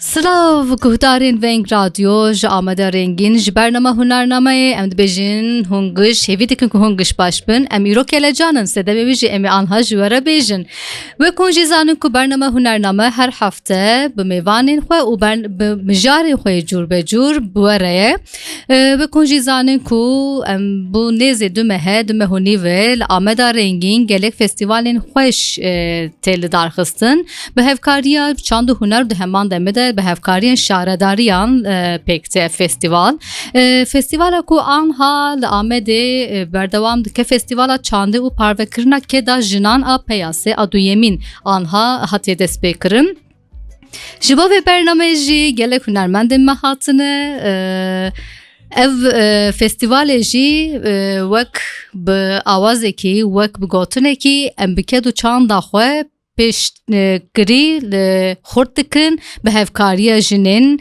سلاو گهدارین ونگ رادیو ج آماده رنگین ج برنامه هنرنامه ام دبیجین هنگش هیویدی که هنگش باش بن ام ایرو کل جانن سده بیجی ام آنها جواره بیجن و کنجی زانن که برنامه هنرنامه هر هفته به میوانین خو و بمجاری خو جور به جور بوره و کنجی زانن که ام بو نیز دمه هونی ول آماده رنگین گلک فستیوالین خوش تل درخستن به هفکاریا چند هنر ده همان دمده به هفکاری شهرداریان پکت فستیوال فستیوالا کو آنها لآمده بردوام که فستیوالا چانده و پروکرنا که دا جنان آ پیاسه ادو یمین آنها حتی دست بکرم جبا و برنامه جی گلک هنرمند مهاتنه ev festivalê jî wek bi awazê kî wek bi gotinê kî em bi ked û çanda xwe pêşkirî li xurt dikin bi hevkariya jinên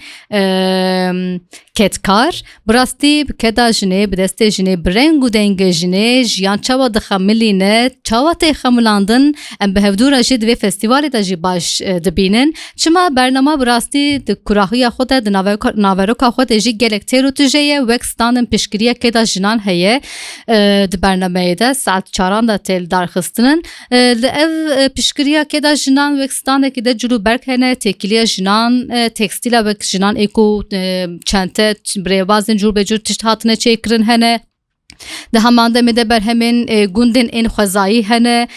ketkar bi rastî bi keda jinê bi destê jinê bi reng û dengê jinê jiyan çawa dixemilîne çawa tê xemilandin em bi hevdûra jî di vê festivalê de jî baş dibînin çima bernama bi rastî di kurahiya xwe de di naveroka xwe de jî gelek têr û tije ye wek standin pêşkiriya keda jinan heye di bernameyê de saet çaran da têl darxistinin li ev pêşkiriya keda jinan wek standekî de cilû berk hene têkiliya jinan tekstîla wek jinan êku çente birêvazên cûr be cûr tişt hatine çêkirin hene di heman demê de berhemên gundên ên xwezayî hene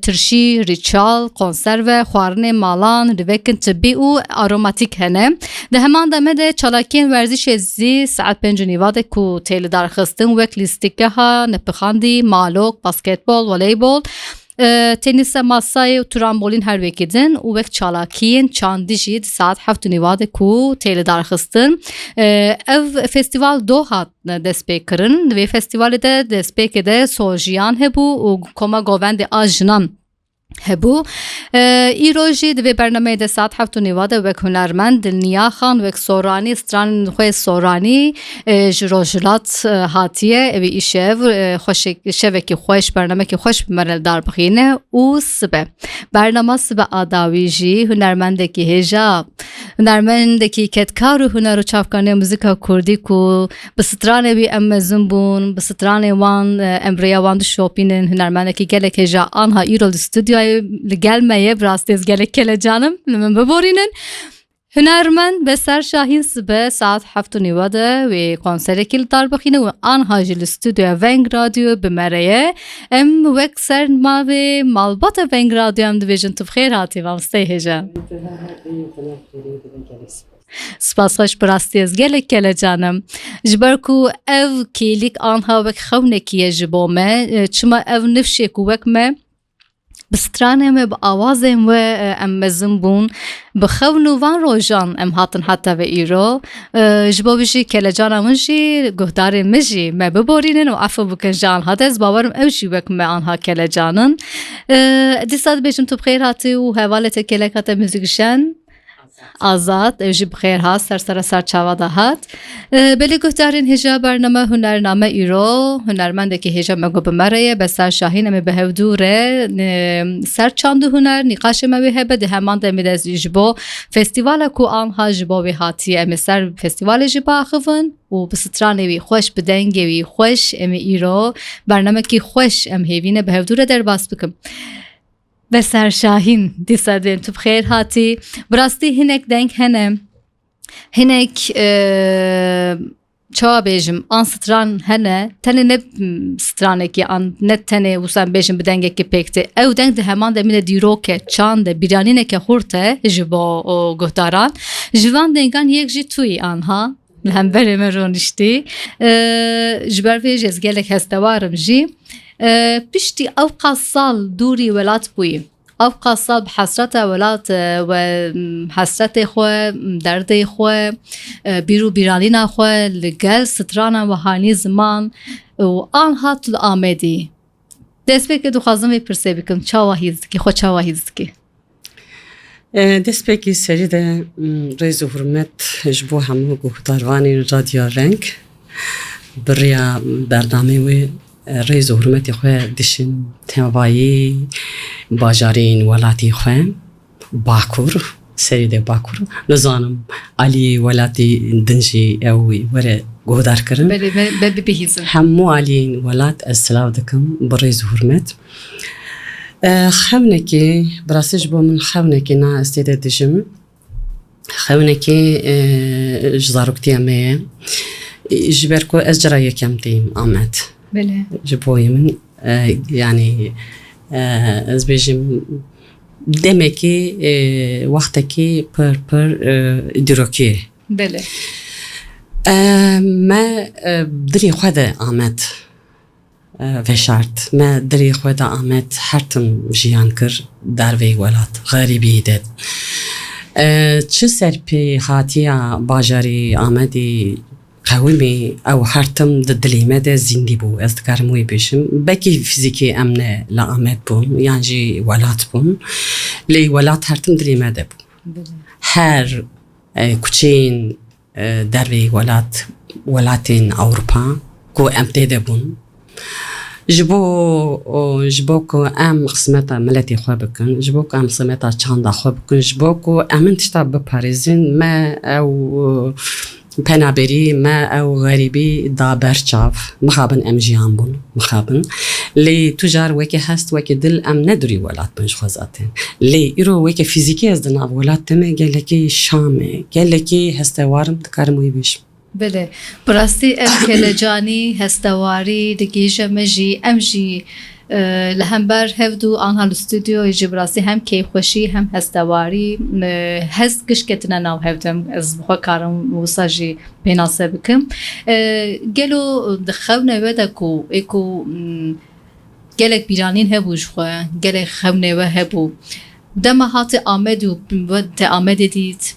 tirşî, rîçal, konserve, xwarinên malan, rîvekên tibî û aromatîk hene. Di heman demê de çalakiyên werzîşê zî saet 5 nîvadê ku tê li darxistin wek lîstikgeha, nepixandî, malok, basketbol, voleybol tenîsa masayê û trambolîn her wekî din û wek çalakiyên çandî jî di saet 7 nîvadê ku tê li darxistin ev festival do hat destpêkirin di vê festivalê de destpêkê de sojiyan hebû û koma govendê a jinan hebû îro jî di vê bernameyê de saet 7 nîvadê wek hunermend Dilniya Xan wek soranî stranên xwe soranî ji Rojhilat hatiye evî îşev şevekî xweş bernamekî xweş bi me re darbixîne û sibe bernama sibe adawî jî hunermendekî hêja hunermendekî ketkar û huner û çavkanê muzîka kurdî ku bi stranê wî em mezin bûn bi stranê wan em rêya wan dişopînin hunermendekî gelek hêja anha îro li stüdyoyê li gelmeye biraz tez gelek kele canım li min biborînin hunermend Beser Şahin sibe saet 7 nîvade wê konserekî li darbixîne û anha jî li stüdyoya Weng Radyo bi me re ye em wek ser mavê malbata Weng Radyo em dibêjin tu bi xêr hatî vam stê hêja Spasxweş bi rastî ez gelek kele canım ji ber ku ev kêlîk anha wek xewnekî ye ji bo me çima ev nifşê ku wek me bi stranê me bi awazên we em mezin bûn bi xewn û van rojan em hatin heta ve îro ji bo jî kelecana min jî guhdarên min jî me biborînin û efe bikin ji anha de ez bawerim ew jî wek me anha kelecanin dîsa dibêjim tu bi xêr hatî û hevalê te kelek hate müzik şen Azad ev jî bi xêr hat sersera ser çawa da hat belê guhdarên hêja bername hunername îro hunermendekî hêja me got bi me re ye Beser Şahin em ê bi hevdû re ser çand û huner nîqaşê me wê hebe di heman demê de ji bo festîvala ku anha ji bo wê hatiye em ê ser festîvalê jî biaxivin û bi stranê wî xweş bi dengê wî xweş em ê îro bernamekî xweş em hêvîne bi hevdû re derbas bikim Beser Şahin dîsa dibên tu bi xêr hatî bi rastî hinek deng hene hinek çawa bêjim an stran hene tenê ne stranekî an ne tenê wisa em bêjin bi dengekî pêk tê ew deng di heman demê de dîrok e çand e biryanîneke xurt e ji bo guhdaran ji van dengan yek jî tu yî anha li hemberê me roniştî ji ber vê jî ez gelek hestewarim jî piştî ew qas sal dûrî welat bûyî ew qas sal bi hesreta welat we hesretê xwe derdê xwe bîr û bîranîna xwe li gel stranan wehanî ziman û anha tu li Amedî destpêkê dixwazim vê pirsê bikim çawa hîz dikî xwe çawa hîz dikî destpêkî serî de rêz û hurmet ji bo hemû guhdarvanên Radyoya Weng bi rêya bernamê wê rêz û hurmetê xwe dişin tevayî bajarên welatê xwe Bakur سريده باكر نزانم علي ولاتي دنجي او ورا قودار كرن بله بهیزن همو علي ولات السلام دكم بريز هرمت خونكي براسج بو من خونكي نا استعداد دجم خونكي جزاروكتي امي جبركو ازجرا يكم تيم امات بله جبوي من يعني از بيجم دمكي وقتكي بر دروكي بله ما دري خدا امات فشارت ما دري خدا امات حرتم جيان كر دروي ولات غريبي دد چه سرپی هاتیا باجاری آمدی قومی او حرتم دلیمه ده زندی بو از دکارموی بشم بکی فیزیکی امنه لآمد بوم یعنی جی ولات بوم لی ولات حرتم دلیمه ده بو هر کچین دروی ولاتین اوروپا کو امته ده بون جبو کو ام قسمتا ملتي خو بكن جبو کو ام قسمتا چاندا خو بكن جبو کو امن تشتا بباريزين ما او پنابری ما او غریبی دا برچاف مخابن ام جیان بون مخابن لی تجار وکی هست وکی دل ام نداری ولات بنش خوزاتین لی ایرو وکی فیزیکی از دناب ولات تمه گلکی شامه گلکی هستوارم دکارموی بیش بله براستی ام کلجانی هستواری دگیجه مجی ام جی لهم بر هفدو آنها الاستودیو يجي براسي هم كيف خوشي هم هستواري هست كش كتنا ناو هفدم از بخوكارم وصاجي بيناسه بكم قالوا دخونا بدكو ايكو قالك بيرانين هبو جخوا قالك خونا وهبو دما هاتي آمدو ود آمد ديت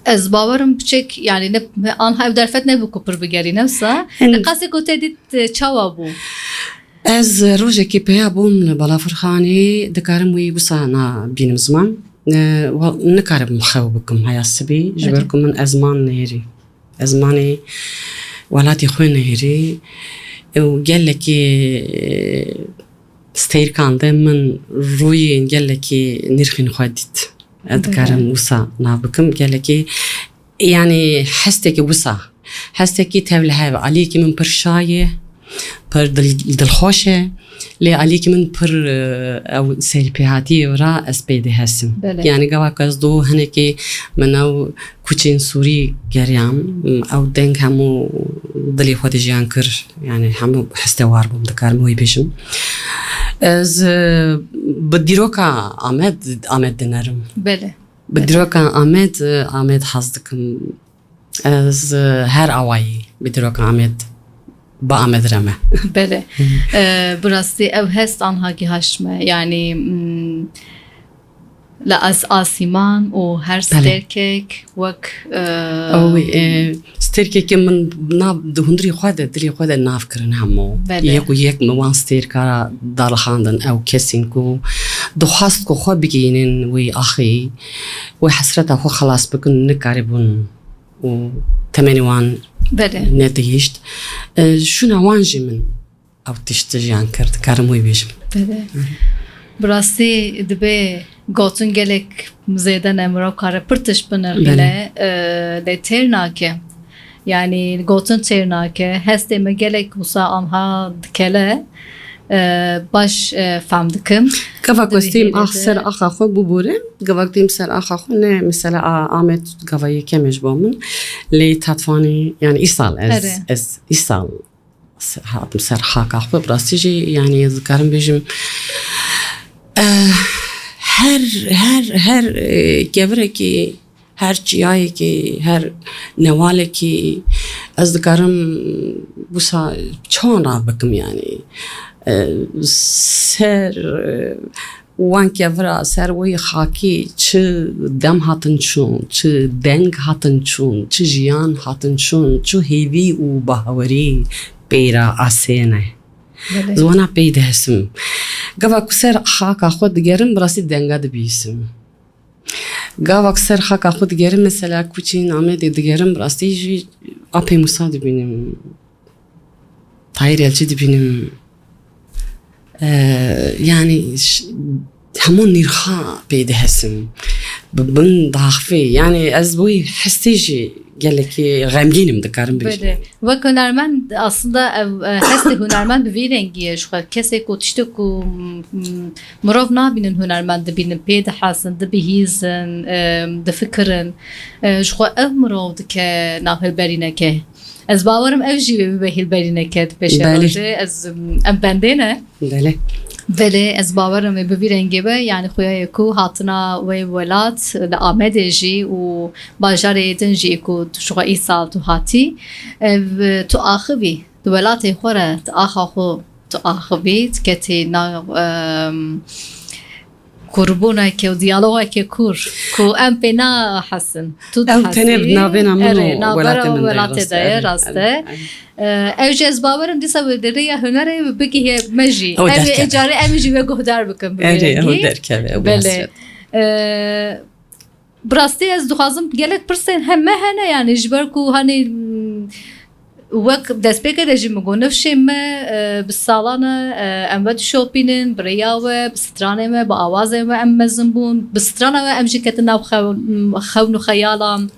از باورم بچك يعني آنها بدرفت نبو كبر بگري نفسه قاسي كو تديت چاوا بو از روزی پیا بوم بالافرخانی دکارم وی بسانا بینم زمان نکارم مخاو بکم هیا سبی جبرکم من ازمان نهری ازمانی ولاتی خوی نهری و گلکی ستیر کانده من روی گلکی نرخین خودید دکارم وسا نابکم گلکی يعني حستك وسا حستك تبلها عليك من برشايه پر دلخوشه لی علیکی من پر او سلپیاتی ورا اسپیده هستم یعنی گواه از دو هنه که من او کوچین سوری گریم او دنگ همو دلی خود جیان کر یعنی همو حستوار بوم دکار موی بیشم از بدیروکا آمد دنرم بله بدیروکا آمد حزدکم از هر آوایی بدیروکا آمد با آمد رمه بله براستی او هست آنها که هشمه یعنی لأز آسیمان و هر سترکک وک او سترکک من ناب دهندری خواده ناف کرن همو یک موان سترکا دار خاندن او کسین کو دخواست کو خواه بگینن وی آخی وی حسرتا خو خلاص بکن نکاربون و تمنیوان بله نتیجت شو نوانجی من او تشتجیان کرد کارموی بیشم بله براستی دبی گوتون گلک زیده نمرا کار پرتش بنرگله لترناکه yani gotun ternake heste me gelek usa amha dikele baş famdikim gavakostim ser akha xo bu bore gavaktim ser akha xo ne mesela Ahmet gavayı kemiş bomun li tatfani yani isal ez isal hatım ser haka xo brasici yani yazkarım bejim her gevreki her çiyayı ki her nevale ki az dikarım bu sa çoğun rabıkım yani ser وان كيفرا سر وي خاكي چ دم هاتن چون چ دنگ هاتن چون چ جيان هاتن چون چ هيوي و باوري بيرا اسينه زوانا بيد هسم گاوا سر خاكا خود گرم براسي دنگا دبيسم گاوا سر خاكا خود گرم مثلا کوچين آمد دگرم براسي جي اپي موسى دبينم طاير يلچي دبينم يعني همون نيرخا بيده هسم ببن ضعفي يعني از بوي حستيجي قال لك غامجين مدكارم بيجي Böyle. Ve hünermend aslında heste hünermend bir rengiye şu kesek o tişte ku murav nabinin hünermend binin peyde hasın de bihizin de fikrin şu ev murav ke nahil berineke ez bavarım ev jive behil berineke peşe ez em bendene دله Veli ez bavarım ve bir rengi be yani xoya ku hatına ve velat le amedeji u bajar edin ji ku şu isal tu hati tu axibi tu velat xora tu axu tu axibi keti na kurbuna ke diyaloga ke kur ku em pena hasen tu pena nabena mı velat de raste ev cezbavarım disa ve ya hünere beki he meji ev ecare emji ve gohdar bakın evet o derken böyle brasti ez duhazım gelek persen hem hene yani jber ku hani وقت دست بکر رژیم گونفشه ما بسالانه امود شوپینن بریاوه بسترانه ما با آوازه ما ام مزنبون بسترانه ما ام جکت ناو خون و خیالام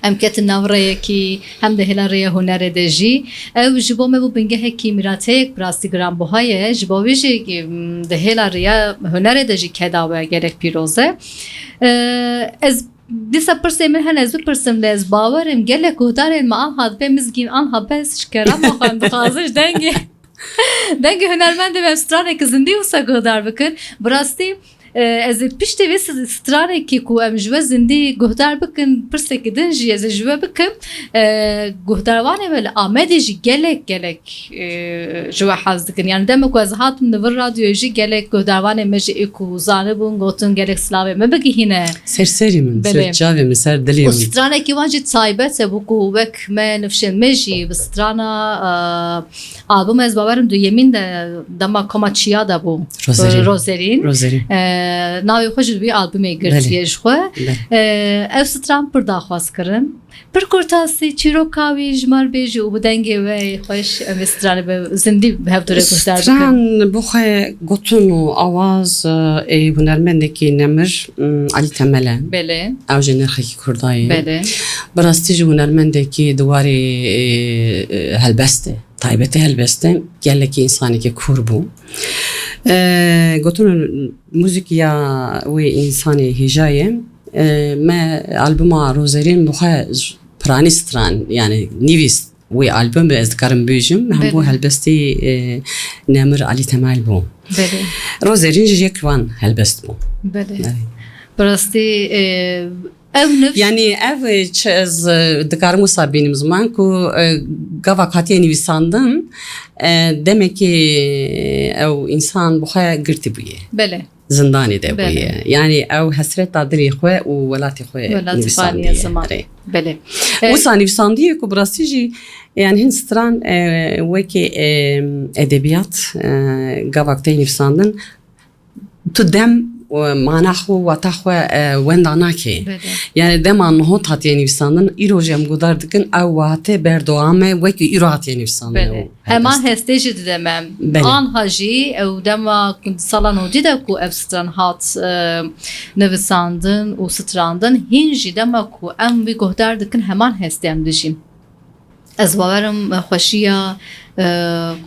ام کت ناو ریکی هم ده هلا ریا هنر دجی او جبو ما بو بنگه کی میراته براستی گرام بوهای جبو ویجی ده هلا ریا هنر دجی کداوه گرک پیروزه از دیسا پرسه من هنوز پرسم لیز باورم گله کودارن ما آن هاد به مزگین آن ها بس شکرام آخان دخازش دنگه هنرمند به استرانه که زندی و سگودار بکن براستی از پیشته ویس استرانه که کو ام جوا زندی گهدار بکن پرسه که دنجی از جوا بکن گهداروانه ولی آمده جی گلک جوا حاز دکن یعنی دم کو از هاتم نور رادیو جی گلک گهداروانه مجی اکو زانه بون گوتون گلک سلاوه مبگی هینه سرسری من سرچاوی من سر دلیم استرانه که وانجی تایبت بکو وک ما نفشن مجی بسترانا آلبوم از باورم دو یمین دما کماچیا دا بو روزرین ناوی خوش دوی آلبومه گرتیه جخوا او ستران پر داخواست کرن پر کرتاسی چیرو کاوی جمار بیجی و بدنگی وی خوش ام استرانه به زندی به هفته گفتار بکن استران بخواه گوتون و آواز هنرمندکی نمر علی تمله بله او جنرخی کردایی بله براستی جو هنرمندکی دواری هلبسته تایبته هلبسته گله که انسانی که کور بو گوتون موزیکیا و انسانی هجایه ما آلبوم روزرین بخواه پرانیستران یعنی نیویست وی آلبوم به ازدکارم بیجم هم بو هلبستی نمر علی تمال بو بله روزرین جیک وان هلبست بو بله براستی ev nefs yani ev çez dikar Musa benim zaman ku gavakatiye nivisandım demek ki ev insan bu haya girti buye bele zindani de buye yani ev hasret tadri xwe u velati xwe nivisandiye zaman bele Musa nivisandiye ku brastiji yani Hindistan weki edebiyat gavakatiye nivisandın tudem معناخو واتخو ونداناکی یعنی دمان هات هاتی نویساندن ایرو جم گذار دکن او وات بردوامه وکی ایرو هاتی نویساندن همان هستیجی دمم آن هاجی او دما کند سالان و دیده کو افستان هات نویساندن و ستراندن هینجی دما کو ام وی گذار دکن همان هستیم دجیم از باورم خوشیه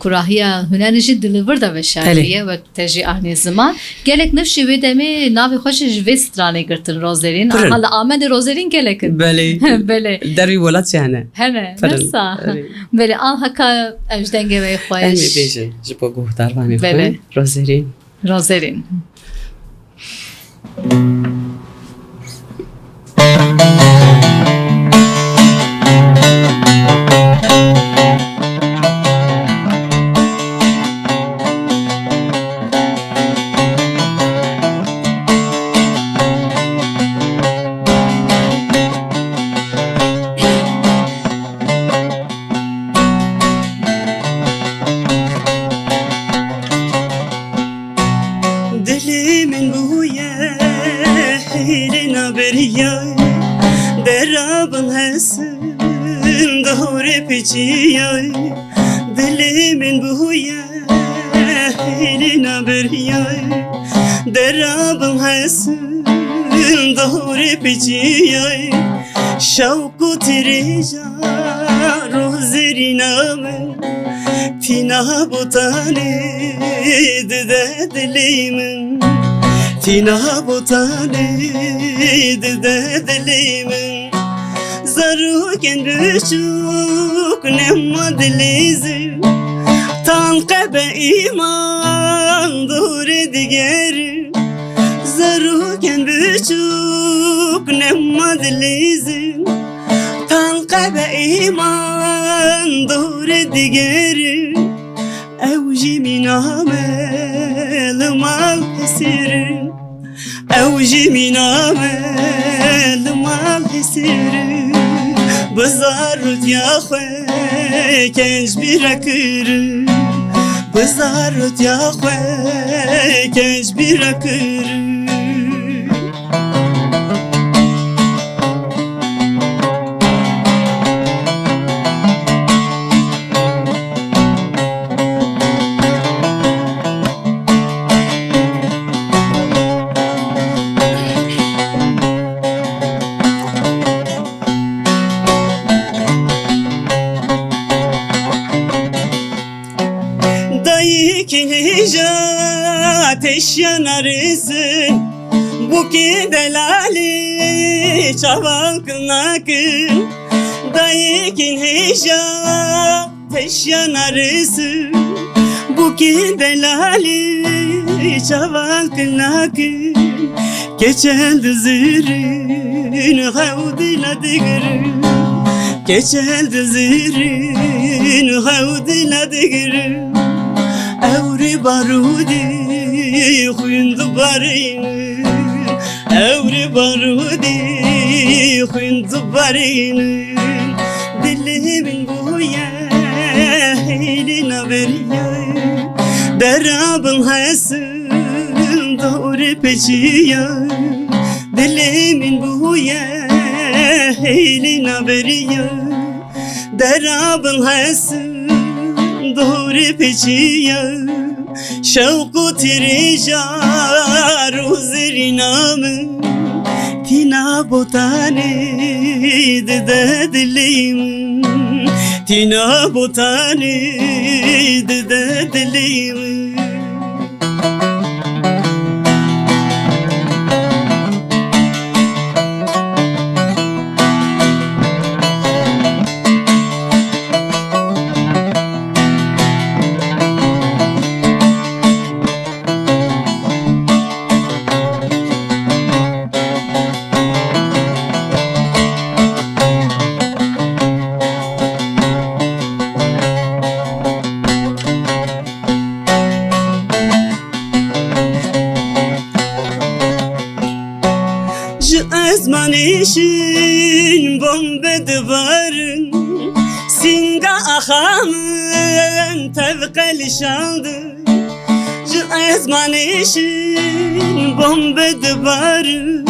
کراهیه هنرنجی دلیور دا بشریه و تجی آنی زمان گلک نفشی و دمی ناوی خوشش وسترانه گرتن روزرین حالا آمد روزرین گلکن بله بله دروی ولات یعنی هنه نفسا بله آن حکا امجدنگه وی خوش علمی بیجه جبا گوهدار وانی خوی روزرین دلمن بویا هیرنا بریای درابم حسن دور بجیای شوق و تریجا روزری نامن تینا بوتانی دده دلیمن تینا بوتانی دده دلیمن زروکن بشوک نمد لیزی تنقب ایمان دور دیگری زروکن بشوک نمد لیزی تنقب ایمان دور دیگری اوجی من عمل مال حسیری اوجی من عمل مال حسیری بزارت یا خوی کنج بیرکر بزارت یا خوی کنج بیرکر ateş yanarısın bu ki delali çavalkın akın dayikin heja ateş yanarısın bu ki delali çavalkın akın geçeldi zırın havdila dıgırın geçeldi zırın havdila dıgırın Evri barudi khuyundu barin Evri barudi khuyundu barin Dilimin buya hilina veriya Derabın hasın doğru peçiya Dilimin buya hilina veriya Derabın hasın doğru peçiya şevku tirija ruzeri namı tina botani dede dilim tina botani dede dilim Azmanişin bombe duvarın Singa ahamın tevkeli şaldı Azmanişin bombe duvarın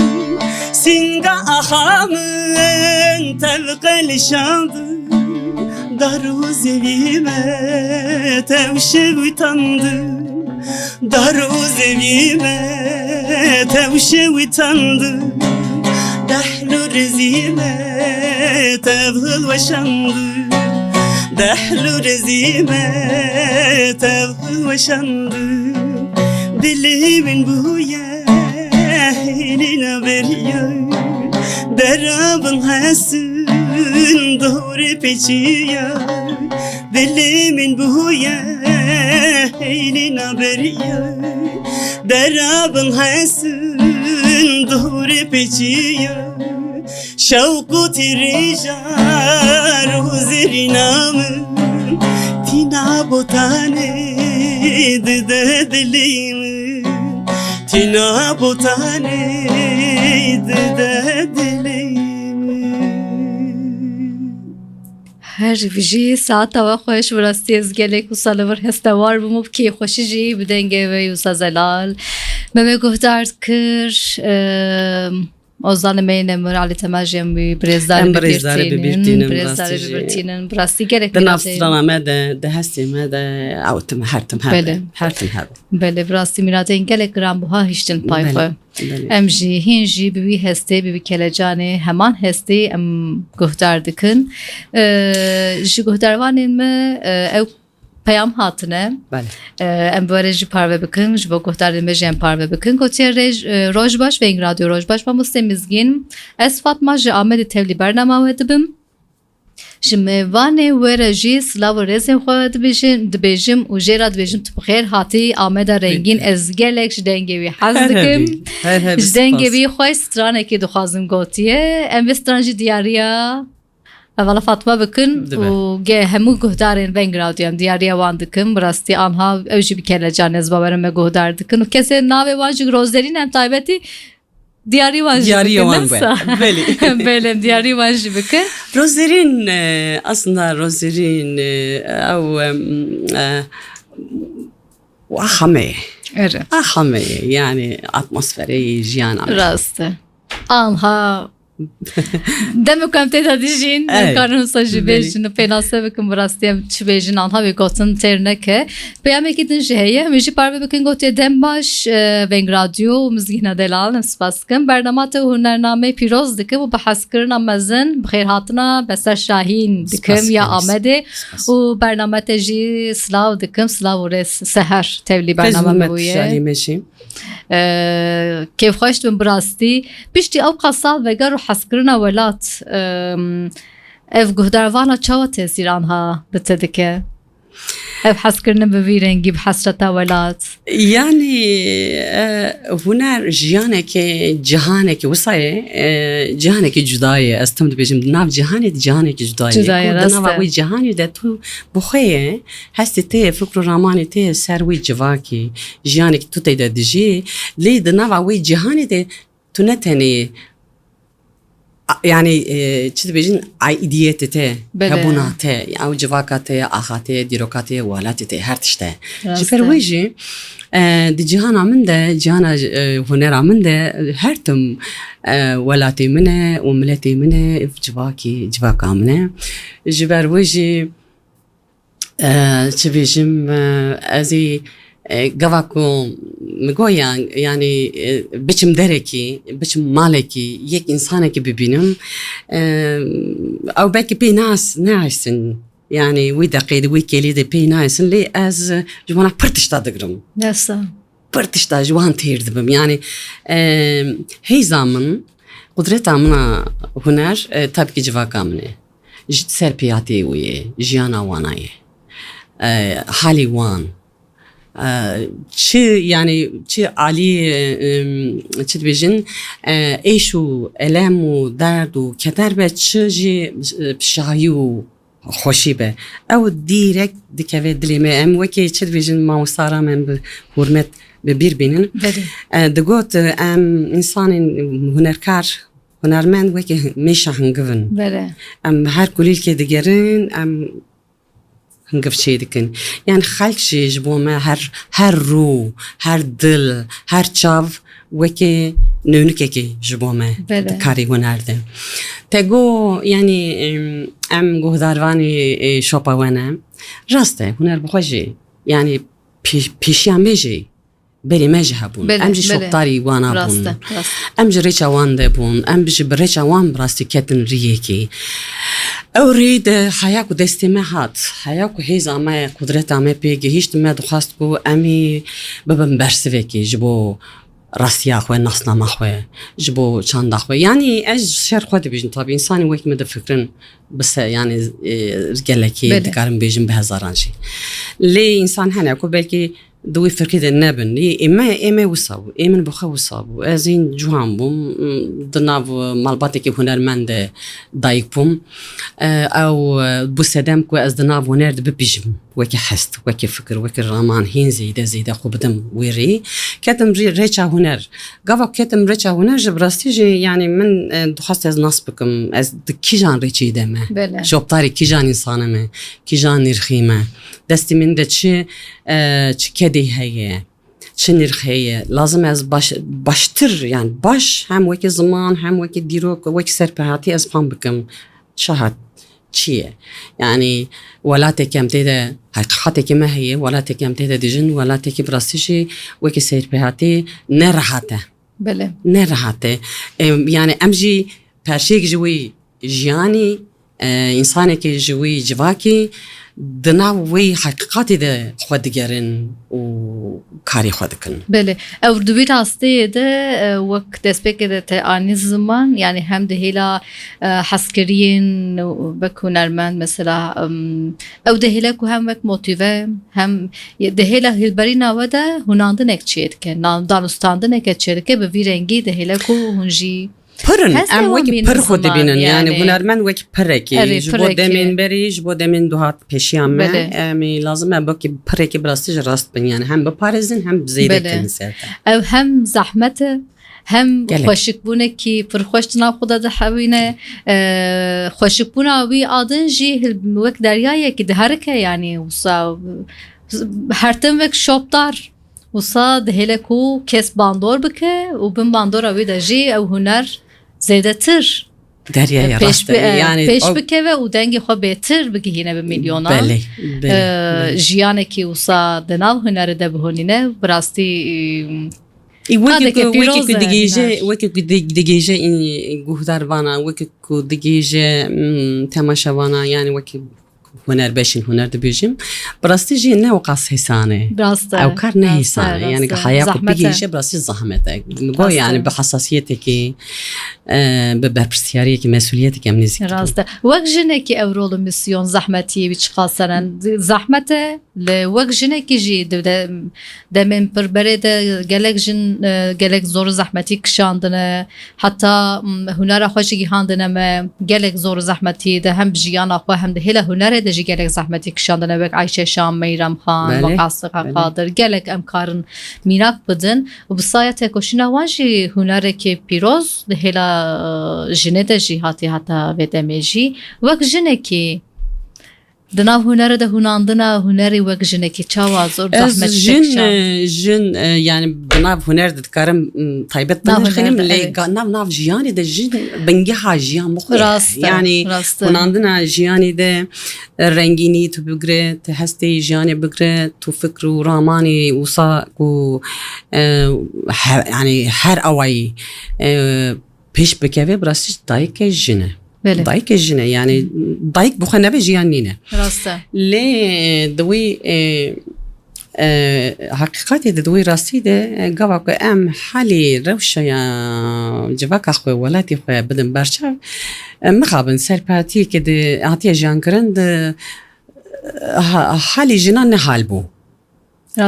Singa ahamın tevkeli şaldı Daru zevime tevşe utandı Daru zevime tevşe utandı دحلو رزيمة تبغل وشنض دحلو رزيمة تبغل وشنض دلي من بويا هينينا بريا درابن حسن دوري بيشيا دلي من بويا هينينا بريا درابن حسن doğru peçiya şevku tirija ruzeri namı tina botane dede dilim tina botane dede dilim هر ویژی ساعت و خوش وراستی از گله کو سالور هستوار بمو کی خوشی جی بدنگه و یوسا زلال به گفتار کر O zalimeyne morali temajim bir brezdar Em brezdar bibirtinin, brezdar brastî jî. bibirtinin brastî gerek Di nav mirate strana me de hestê me de ew hertim Bele. hebe. Hertim hebe. bele brastî mirate gelek gram buha hiştin payxwe em jî hin jî bi wî hestê bi wî kelecanê heman hestê em guhdar dikin ji guhdarvanên me ew peyam hatine Bele. em böyle jî parve bikin ji bo guhdarên me jî em parve bikin gotiye rojbaş ve radyo rojbaş mamostê mizgîn ez Fatma ji Amedê tevlî bernama we dibim ji mêvanê were jî silav û rêzên xwe dibêjim û jê re dibêjim tu bi xêr hatî Ameda rengîn ez gelek ji dengê wî hez dikim ji dengê wî xwe stranekê dixwazim gotiye em vê stran jî diyariya Evala Fatma bikin û hemû guhdarên veng radyoyem diyariya wan dikim bi rastî anha ew jî bi kelecan ez bawerim me guhdar dikin û kesên navê wan jî rozlerîn em taybetî diyarî wan jî bikin Belê. belê diyarî wan jî bikin Rozerîn aslında rozerîn ew ahame. ere Ahame yani atmosferi jiyana me. rast e anha demek em têda dijîn Evet. karin wisa jî bêjin û pênase bikin bi rastî em çi bêjin anha wê gotin têr neke peyamekî din jî heye em ê jî parve bikin gotiye dem baş veng radyo û mizgîna delal em spas dikim bernama te hunername pîroz dikim û bi hezkirina mezin bi xêrhatina Beser Şahîn dikim ya Amedê û bername te jî silav dikim silav û rêz seher tevlî bernama me bûye meşi. kêfxweş dibim bi rastî piştî ew qasal veger û hezkirina welat ev guhdarvana çawa tesîr anha bi te dike ev hezkirinin bi vî rengî bi hesreta welat Yani huner jiyaneke cihaneke wisaye cihaneke cudaye ez tim dibêjim nav cihanê cihaneke cudaye Cudaye, rast e. nava wî cihanê de tu bi xwe ye hestê tê ye fikr û ramanê tê ye ser wî civakî jiyanekî tu tê de dijî lê di nava wî cihanê de tu ne tenê yani çi dibêjin aidiyetê te Bele. hebûna te ew civaka te axa te dîroka te welatê te her tişte Rast ji ber e. wê jî di cihana min de cihana hunera min de her tim welatê min e û miletê min e civakî civaka min e ji ber wê jî çi bêjim ez ê gava ku mi goyan yani biçim derekî biçim malekî yek insanekî bibînim ew belkî pê naçsin yani wî deqê wî kelî de pê naçsin lê ez ji wana pir tişta digirim nesa pir tişta ji wan têr dibim yani hêza min qudreta mina huner tabii ki civaka min e ji serpiyatê wî ye jiyana wana ye halî wan çi yani çi alî çi dibêjin êş û elem û derd û keder be çi jî şahî û xweşî be ew dîrek dikeve dilê me em wekî çi dibêjin mamostara me em bi hurmet bi bîr bînin digot em insanên hunerkar hunermend wekî mêşa hingivin bele em her kulîlkê digerin em hingiv çê dikin yani xelk jî ji bo me her rû her dil her çav wekî nûnikekê ji bo me Bele. dikarî huner de te got yani em guhdarvanê şopa we ne rast e huner bi xwe jî yani pêşiya me jî berê me jî hebûn Bele, em jî bele. şopdarî wan rast abûn e rast em ji rêça wan de bûn em jî bi rêça wan bi rastî ketin riyekê ew rê de heya ku destê me hat heya ku hêza me qudreta me pê gihîşt me dixwast ku em ê bibin bersivekê ji bo rastiya xwe nasnama xwe ji bo çanda xwe yani ez şer xwe dibêjim tabî insanê wekî me difikirin bise yani gelekê Bele. dikarim bêjim bi hezaran jî lê însan hene ku belkî di wî firkê de nebin ême wisa bû ê min bi xwe wisa bû ez ên ciwan bûm di nav malbatekî hunermend de dayîk bûm ew bu sedem ku ez di nav huner de bipîjim wekî hest wekî fikir wekî raman hîn zêde zêde xwe bidim wê rê ketim rêça huner gava ketim rêça huner ji bi rastî jî yani min dixwast ez nas bikim ez di kîjan rêçê de me bele şoptarê kîjan insana me kîjan nîrxî me destê min de çi kedê heye چه نرخیه لازم از باشتر یعنی باش هم وکی زمان هم وکی دیروک وکی سرپهاتی از فهم بکم شهد چیه يعني ولاتك كم تيدا حقيقتك ما هي ولاتك كم تيدا دجن ولاتك براستشي وكي سير بهاتي نرحته بله نرحته يعني امجي باشيك جوي جياني انسانك جوي جواكي دناوي حقيقتي ده خود دگرن و کاری خود کن بله او دوی راسته ده وقت دست بکده تا آنی زمان یعنی هم ده هلا حسکرین بکنرمند مثلا او ده هلا که هم وقت موتیوه هم ده هلا هلبری نواده هناندن اک چید که دانستاندن اک چید که به ویرنگی ده هلا که هنجی پرن ام وکی پر خود بینن یعنی هنرمند وکی پرکی جبو دمین بری جبو دمین دوهات پیشیام می لازمه باکی پرکی براستش راست بین یعنی هم بپارزن هم زیده کنسرت او هم زحمت هم خوشک بونه کی پر خوشتنا خدا ده حوینه خوشک بونه وی آدن جی وک دریایه کی دهرکه یعنی وصا هرتم وک شوبدار وصاد هلكو كيس باندور بكه وبن باندور اوي دجي او هنر زيدتر دريا راست يعني بيش بكه و دنگي خو بهتر بگه هنا بمليونا بله جيانه كي وصا دناو هنر ده بهونينه براستي وکی دیگه این گوهدار وانا وکی دیگه تماشاوانا یعنی وکی هنر بشین هنر دبیجیم براستی جی نه وقاس حسانه او کار نه حسانه یعنی که حیا کو بگیشه براستی زحمته گو یعنی به حساسیتی که به برپرسیاری که مسئولیتی که منزی راسته وقت جنه که اورول میسیون زحمتی بیچ خاصرن زحمته لوقت جنه که جی دمن پربرد گلک جن گلک زور زحمتی کشاندنه حتی هنر خوشی هاندنه ما گلک زور زحمتی ده هم بجیان آخوا هم ده هلا هنر ده جی گلک زحمتی کشاندنه بک عایشه شام میرم خان و قاصق قادر گلک امکارن میناک بدن و بسایت کوشینا واجی هنر که پیروز ده هلا جنه ده جی هاتی حتی بدمجی وقت جنه که دناو هنر ده هناندنا هنری وقت جنه که چاوا زور زحمت جن يعني دناو هنر ده كارم طيبت بنخنم لي ناف جياني ده جن بنجها جيان مخلص يعني هناندنا جياني ده رنگيني تو بگره تهستي جياني بگره تو فكر وراماني وصا و يعني هر اوي پیش بکوه براستش دایک جنه دایک جنه یعنی دایک بخنه به جیانینه راسته لی دوی حقیقتی دوی راستی ده گوا که ام حالی روشه یا جواک اخوه ولاتی خواه بدن برچه مخابن سرپاتی که ده عطیه جان کرند حالی جنان نحال بو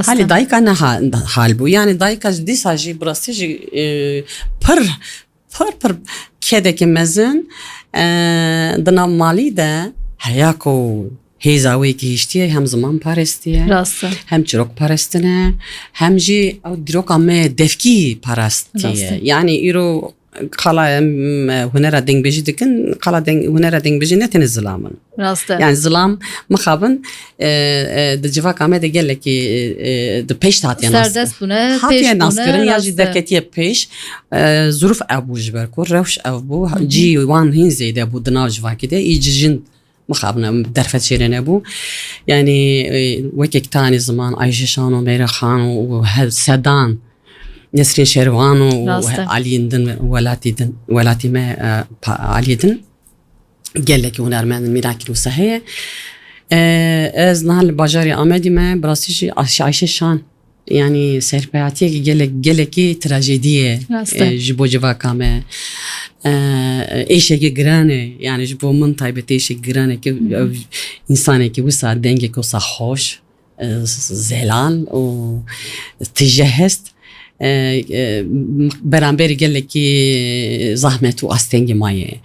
حالی دایک نحال بو یعنی دایک از دیسا جی براستی جی پر کده که مزن دنام مالی ده هیاکو هیزاوی که هشتیه هم زمان پارستیه هم چروک پارستنه هم جی او دیروک همه دفکی پارستیه یعنی ایرو خلا هنر دنگ بيجي دكن خلا دنگ هنر دنگ بيجي نتن الظلام راسته يعني الظلام مخابن دجوا كامه ده قال لك ده بيش تاعتي ناس سردست بونه هاتي ناس كرن ياجي دركتيه بيش ظروف ابو جبر كور روش ابو جي وان هين زي ده ابو دناج واكده يجين مخابنا درفت شيرين ابو يعني وكيك تاني زمان عايشه شانو ميرا خان وسدان نسرين شيروان وعلي دن ولاتي ما علي دن قال لك هنرمند الميراكل وصحيح از نهال باجاري آمدي ما براسيش عايشه شان يعني سربياتي قال لك تراجيديه جبو جوا كامه ايش جرانه يعني جبو من طيبه ايش جرانه كي انسانه كي وسع دنگه كو صحوش زلال و تجهست برانبری گله کی زحمت و استنگ مایه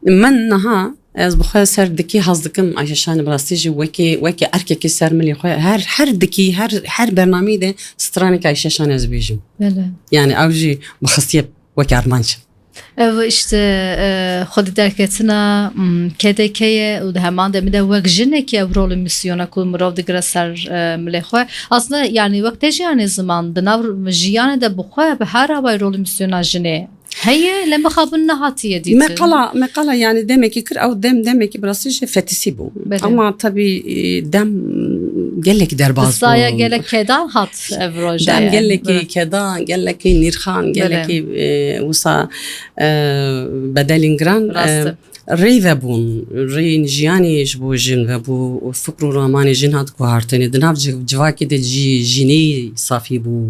من نها از بخواه سر دکی حظ دکم عشان براستیجی وکی ارکه کی سر ملی خواه هر دکی هر برنامه ده سترانی که عشان از بیجم بله یعنی اوجی بخصیه وکی ارمانش ev işte xwedî derketina KDK'ye û di heman demê de wek jinekî ev rolê misyona ku mirov digire ser milê xwe aslında yani wek te jiyanê ziman di nav jiyanê de bi xwe bi her awayî rolê misyona jinê heye lem bixabin nehatiye dîtin مقالة يعني دمك كر أو دمك براسيش فتسيبو بله. أما طبي دم قالك درباز Saya gelek kedan hat ev roja دم قالك كذا قالك نيرخان قالك وصا بدلينغران Rastı. ريذبون رين جياني جبو جن وبو فكرو راماني جن هاد كوهارتني دناف جواكي دي جيني صافي بو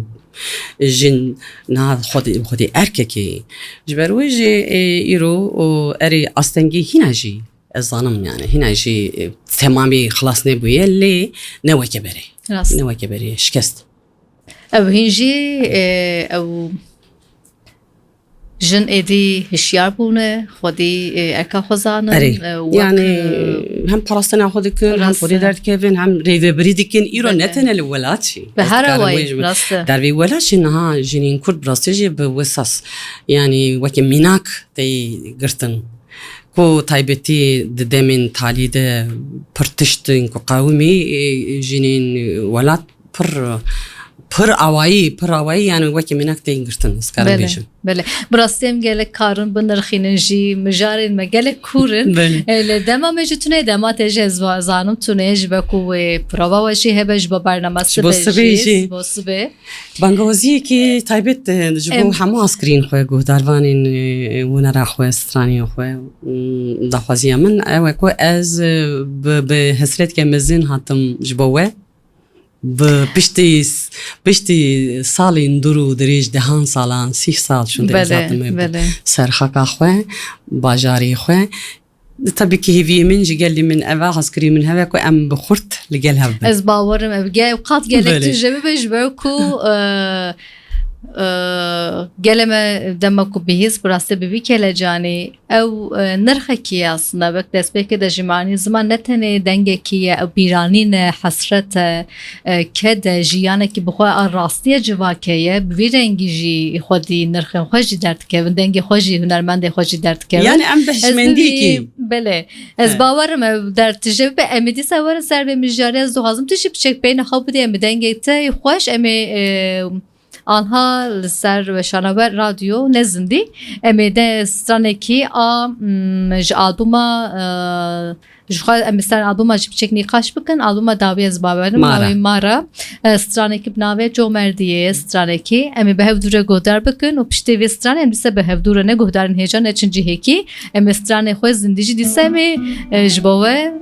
جن نهاد خودي أرككي جبروي جي إيرو أري أستنجي هنا جي الظنم يعني هنا جي تمامي خلاص نبوي اللي نوى كبري Rast. نوى كبري شكست ev hinjî ew jin êdî hişyar bûne xwedî erka xwezanin أري يعني هم براستنا خودك هم راست. خودي دارت كيفن هم ريفي بريدكن إيرو بله. نتنا الولاتشي bi her awayî rast داربي ولاش إنها جنين كرد براستيجي بوساس يعني وكي ميناك تي قرتن كو تايبتي دمين تالي ده برتشتن كو قومي جنين ولات پر awayî yani wekî minak tê girtin skarim bele bêjim bele bi rastî em gelek karin binirxînin jî mijarên me gelek kurin li dema me jî tunê dema tê jî ez zanim tunê ji be ku wê prova we jî hebe ji bo bername bo sibê jî. bo sibê bangawaziyekî taybet ji bo hemû askerîn xwe guhdarvanên winera xwe straniyê xwe daxwaziya min ew e ku ez bi hesretke mezin hatim ji bo we piştî salên dur û dirêj dehan salan 30 sal şûn bele serxaka xwe bajarê xwe tabii ki hêviyê min ji gelê min eva hezkirî min heve ku em bi xurt li gel hev bin ez bawerim ev qat gelek Bele. tu ji be ji be ku geleme dema ku bihîz bi rastî bi vî kelecanî ew nirxekî ye aslında wek destpêkê de jimanî ziman ne tenê dengekî ye ew bîranî ne hesret e ke de jiyanekî bi xwe a rastiya civakê ye bi vî rengî jî xwedî nirxên xwe jî derdikevin dengê xwe jî hunermendê xwe jî derdikevin yani em behşmendiyekî bele ez bawerim ev dertije be em dîsa werin ser vê mijarê ez dixwazim tu jî biçek beyne xwe bidê em bi dengê te xweş em ê anha li ser Weşanaber radyo nezindî em ê de stranekî a ji albûma ji xwe em ser albûma jî biçek nîqaş bikin albûma dawî ez bawerim Mara. Mara stranekî bi navê Comerdiyê stranekî em ê bi hevdûre guhdar bikin û piştî vê stranê em dîsa bi hevdûre ne guhdarên hêja ne çin cihêkî em ê stranê xwe zindî jî dîsa em ê ji bo we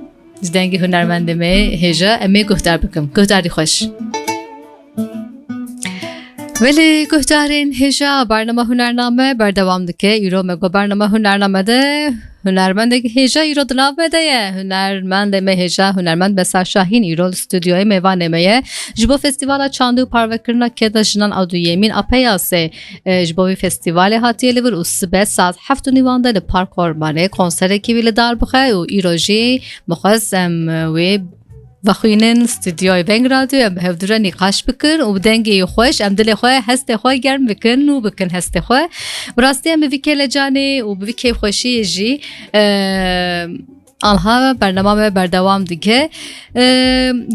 ji dengê hunermendê me hêja em ê guhdar bikin guhdarî xweş Veli guhdarên hêja bername hunername berdewam dike îro me got bername hunernamede hunermendekî hêja îro di nav me de ye hunermendê me hêja hunermend Besar Şahîn îro li stûdyoyê mêvanê me ye ji bo festîvala çandî û parvekirina keda jinan awdûyêmîn a peyasê ji bo vî festîvalê hatiye li vir û sibe saat 7:30 li Park Ormanê konserekî wî li dar bixe û îro jî bixwez em wê Vaxwînin stûdyoyê Beng Radyo em bi hevdûre nîqaş bikin û bi dengê xweş em dilê xwe hestê xwe germ bikin û bikin hestê xwe bi rastî em bi vî kêlecanê û bi vî kêfxweşiyê jî anha bername me berdewam dike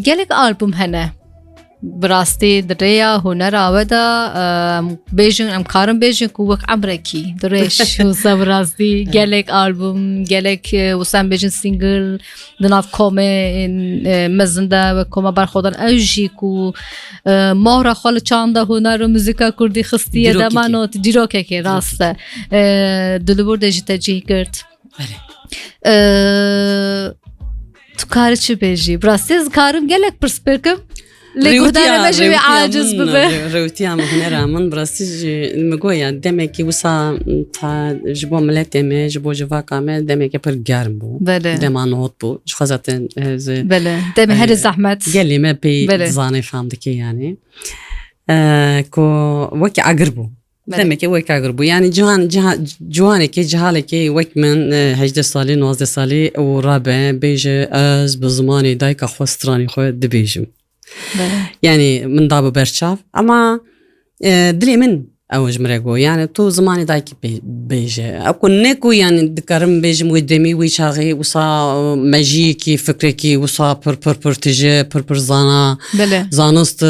gelek albûm hene bi rastî di rêya hunera we de bêjin em karin bêjin ku wek emrekî dirêj wisa bi rastî gelek albûm gelek wisa em bêjin single di nav komê mezin de ve koma berxwedan ew jî ku mora xwe li çanda huner û muzîka kurdî xistiye demanot dîrokekê rast e di li bûr de jî te cih girt tu karî çi bêjî bi rastî ez karim gelek pirs bikim Lê guhdarê me jî wê aciz bibe rewtiya me hunera min birastî jî me goya demekî wisa ta ji bo miletê me ji bo civaka me demekî pir germ bû dema not bû ji xwe zaten bele demê herî zehmet gelê me pê zanê fam dike yani ku wekî agir bû demekî wek agir bû yani ciwanekî cihalekî wek min 18 salî 19 salî û rabe bêje ez bi zimanê dayka xwe stranî xwe dibêjim Yani min da bi berçav ama dilê min اوج مرگو یعنی تو زمانی دای کی بیجه اكو نکو یعنی دکارم بیجم و دمی و چاغی وصا ماجیکی فکرکی وصا پر تجه پر زانا بله زانست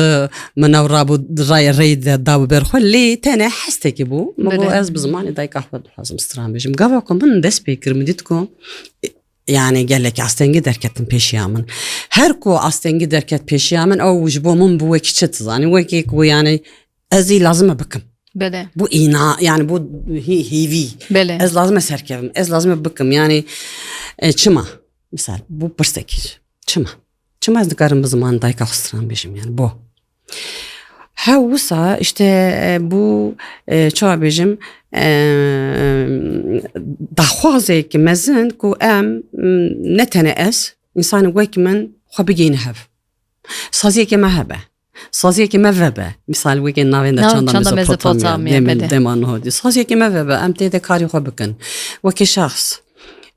منورا بود رای داو برخلی تنه حستکی بو مگو از بزمانی دای قهوه لازم استرام بیجم قهوه من دست بکر مدیتکم yani gelek astengi derketin peşiyamın. Her ko astengi derket peşiyamın o vücubu mun bu veki çıt zani veki ko yani ezi lazım bakım. بله Bu ina yani bu hivi. بله Ez lazım serkevim. Ez lazım bakım yani çıma. Misal bu persekiz. Çıma ez dikarım bu zaman dayka hıstıran beşim yani bu. Havsa işte bu çoğu beşim دخوازه که مزن کو ام نتنه اس انسان وکی من خو بگین هب سازیه که مهبه سازیه که مهبه مثال وکی ناوین در چند مزپوتامیا دمان هودی سازیه که مهبه ام تیده کاری خو بکن وکی شخص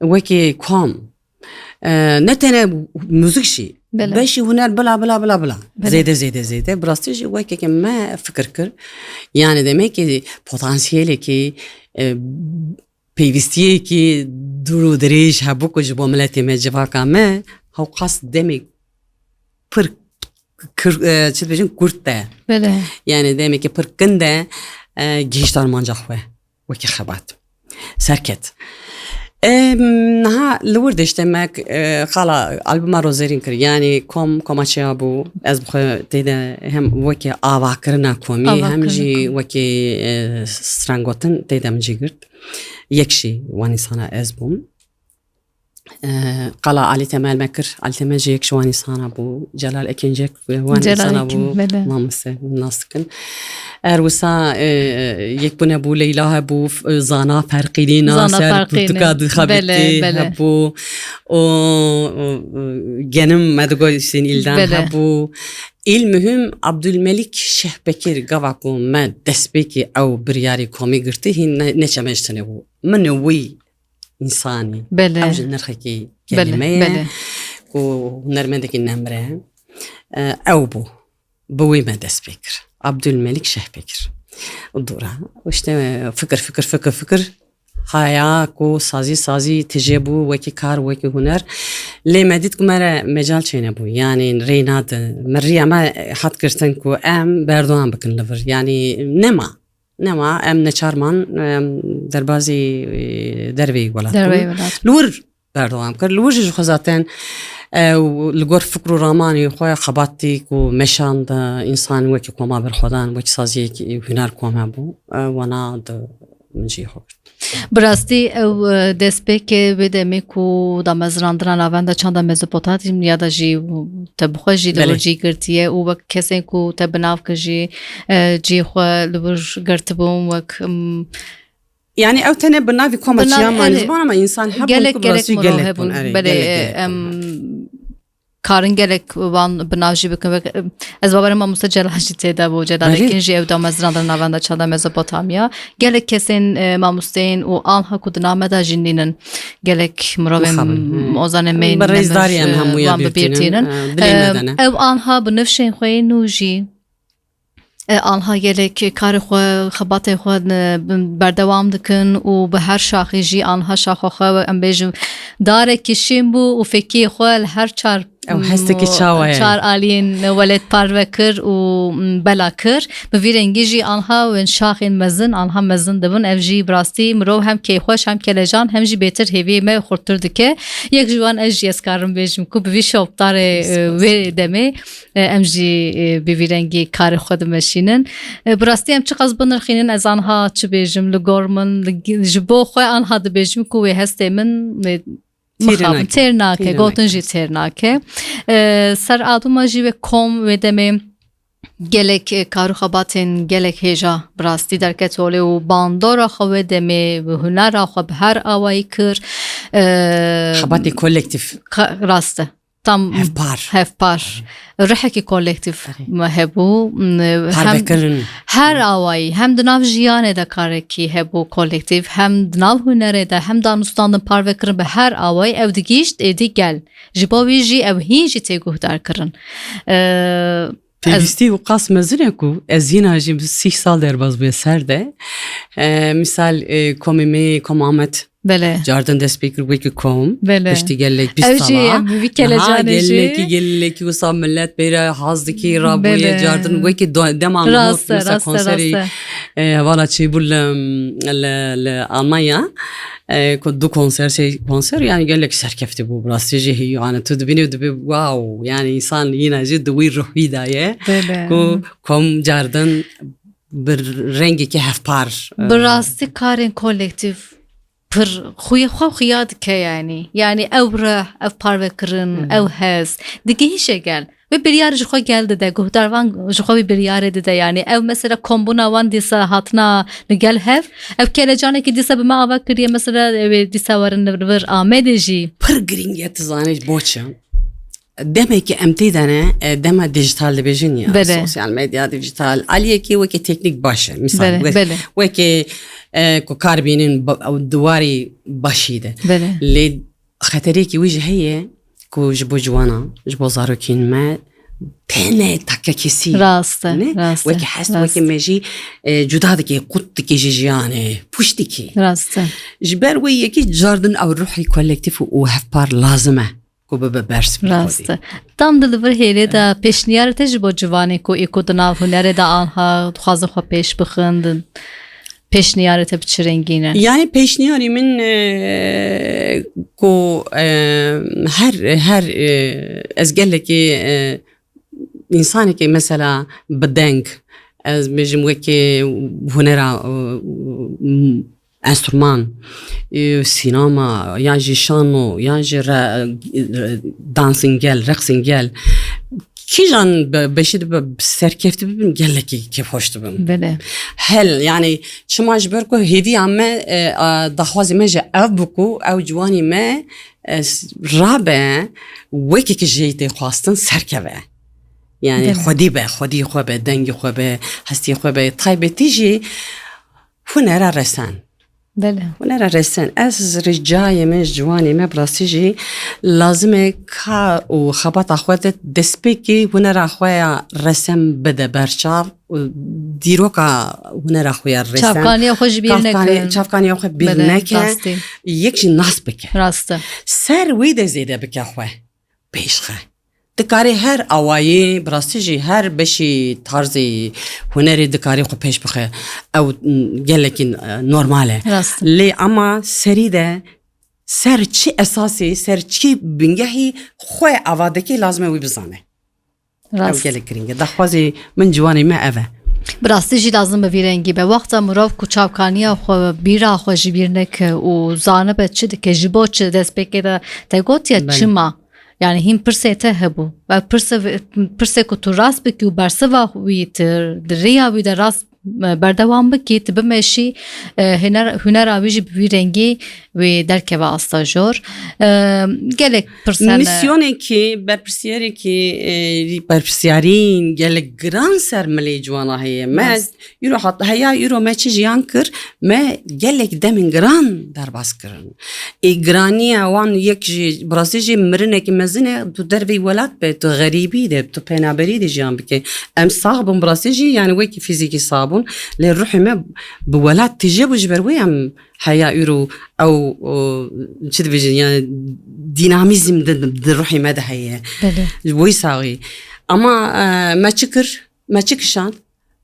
وکی کام نتنه موزیک شی باشی هنر بلا بلا بلا بلا زیده براستی جی وکی که ما فکر کر یعنی demek ki potansiyeli ki پیوستیه که دورو دریش هبو کج با ملتی مجواکا ما هاو قصد demek پر چیز بیشتر کرده بله یعنی demek ki پر کنده گیشتار منجا خواه وکی خبات سرکت نها لور دشتمك خلا البوم روزرين كر يعني كوماتشي ابو از بخ تيدا هم وكي آوا كرنا كومي هم جي وكي سترانغوتن تيدا مجي قرد يكشي واني صانا از بوم قلا علي تمال مكر علي تمال جي يكشي واني صانا ابو جلال اكنجك واني صانا ابو مامسه ناسكن اروسا يكون ابو ليلى ابو زانا فرقينا سر برتقاد خبيتي ابو او جنم مدغو سين ildan ابو المهم عبدالملك شهبكير قواكو ما دسبيكي او برياري كومي قرتي هي نشمشتنه بو منوي انساني بله اوج نرخكي كلمه و نرمدك النمره او بوي ما دسبيكر عبدالملك شهبكر الدورة وشته فكر هايا كو سازي تجيبو وكي كار وكي هنر لي مديت كمرة مجال چينبو يعني ريناد مريا ما حد كرتن كو ام بردوان بكن لفر يعني نما ام نچارمان دربازي دروي ولا لور بردوان كر لور جو خزاتن لگور فکر و رامانی خواه خباتی کو مشان دا انسان وکی کما بر خودان وکی سازی که هنر کما بو وانا دا منجی خوب براستی او دسپیک بده میکو دا مزراندران آونده چند مزپوتاتیم یا دا جی تبخوا جی دور جی گرتیه او وک کسی کو تبناف که جی خواه لور گرت بوم وک يعني او تنه بنافي كوماتشيا ما زمان ما انسان حبون براسي قالك بله کارن گلک وان بناوجی بکن از بابر ما مستجل هشتی تیدا بو جدال کنجی او دام از راندر نوانده چنده مزپوتامیا گلک کسین ما مستین و آنها کدنامه دا جنینن گلک مرویم اوزان مین برزداری هم وان ببیرتینن او آنها بنفشین خوی نوجی آنها گلک کار خو خبات خو بردوام دکن و به هر شاخی جی آنها شاخه خو ام بیجم داره کشیم بو و فکی خو هر چار او هستکی چار آلین ولد پارو کر و بلا کر بویرنگی جی آنها و شاخین مزن آنها مزن دبن اف جی براستی مرو هم کی خوش هم کلجان هم جی بهتر هوی ما خورتر دکه یک جوان اج اسکارم بیجم کو بوی شوبتار و دمه ام جی بویرنگی کار خود ماشینن براستی هم چه قصبن رخینن از آنها چه بیجم لگورمن جبو خو آنها د بیجم کو هست من مخام ترناکه گوتن جی ترناکه سر آدم جی و کم و دم گلک کارو خباتن گلک هجا براستی در کتوله و باندورا خو دم و هنر خو به هر آوایی کر خباتی کولکتیف راسته tam hevpar rihekî kolektif me hebû her awayî hem di nav jiyanê de karekî hebû kolektif hem di nav hunerê de hem danûstandin parvekirin bi her awayî ew digîşt êdî gel ji bo wî jî ew hîn jî têguhdar kirin Peyvisti و قاس مزنه کو از یه ناجیم 30 سال در باز به سر ده مثال کومی کمامت بله جاردن دست بکر ویک کوم بله پشتی گلک 20 اوجی ساله ام وی کله جانجی گلکی و سام ملت بیره حاضدکی رابوی بله. جاردن ویک دمان راست مثلا راست کنسری راست والا چی بول Almanya دو کنسر کنسر yani gelek serkefti bu براستی هی yani تو دبینی دبی واو yani insan yine جد دوی روحی دایه بله کو کم جاردن بر رنگی که هفپار براستی کارین kolektif پر خوی خیاد که yani ev re ev parve kirin ev hez dike hişe gel ve bir yer jixo geldi de guhdarvan jixo bir yer dedi de yani ev mesela kombuna wan disa hatna gel hev ev kelejane ki disa bima ava kiriye mesela ev disa varın ver amedeji پر گرینگیت زانش بوچه demek ki emti dene deme dijital dibijin ya Bele. sosyal medya dijital aliye ki ve ki teknik başı misal Bele, bele. ve ki ko karbinin duvari başıydı bele li خطری کی وجه هي کو جبو جوانا جبو زاروکین ما تنه تکه کسی rast نه rast و کی حس و کی مجی جدا دکی قط دکی جیانه پشت کی rast جبر و یکی جاردن او روحی کولکتیف و هفپار لازمه کو به برس rast tam deliver hele da peşniyar tecrübe civani ko ekoduna hunere da anha xazı xo peş bixindin peşniyar te biçirengine yani peşniyari min کو هر از گله که انسانی که مثلا بدنگ از مجموعه که هنرا انسترومان سینما یا جی شانو یا جی دانسینگل رقصینگل کی جان بشید به سرکفتی ببین گله که خوشت ببین bele هل يعني شما جبركو هدي عم دخوازي ماجا او بكو او جواني ما رابع وكي كجيتي خواستن سركبه يعني خودي خوبه دنگي خوبه هستي خوبه طيبه تيجي هنرا رسان bele هنرا رسان از رجاي من جواني ما براسيجي لازم كا وخبط اخوات دسبيكي هنرا اخويا رسم بدا برشار دیروکا هنر خویا رسم çapkaniye hoş bir ne çapkaniye خو bir نکه یک چی ناس بکه rast سر وی ده زیده بکه خو پیش خو دکاری هر اوایی براستی هر بشی طرزی هنری دکاری خو پیش بخه او گلکی نورماله rast لی اما سری ده سر چی اساسی سر چی بنگهی خو اوادکی لازمه وی بزنه او rast گله کرینگه دخوازی من جوانی ما اوه براستی جی لازم به رنگی به وقت مراو کو چاپکانیا خو بیرا خو جی birne که او زانه به چه که جبو چه دست بکه ده تگوت یا چما yani him pirsete hebu ve pirse ku tu rast biki u berseva wî diriya wî de rast berdewam bikî tu bimeşî hunera wî jî bi wî rengî wê derkeve astajor gelek pirsene misyoneki berpirsiyarîn gelek giran ser milê ciwana heye me euro hat heya euro me çi jiyan kir me gelek demin giran derbas kirin giraniya wan yek jî birasî jî mirinekî mezine tu dervê welat be tu gerîbî de tu penaberî de jiyan bike em sağ bûn birasî jî yani wekî fîzîkî sağ bûn lê ruhê me bi welat tije bû ji ber wê em heya euro او چی دبیجن یعنی دینامیزم در روحی مده هیه وی ساقی اما ما چی کشان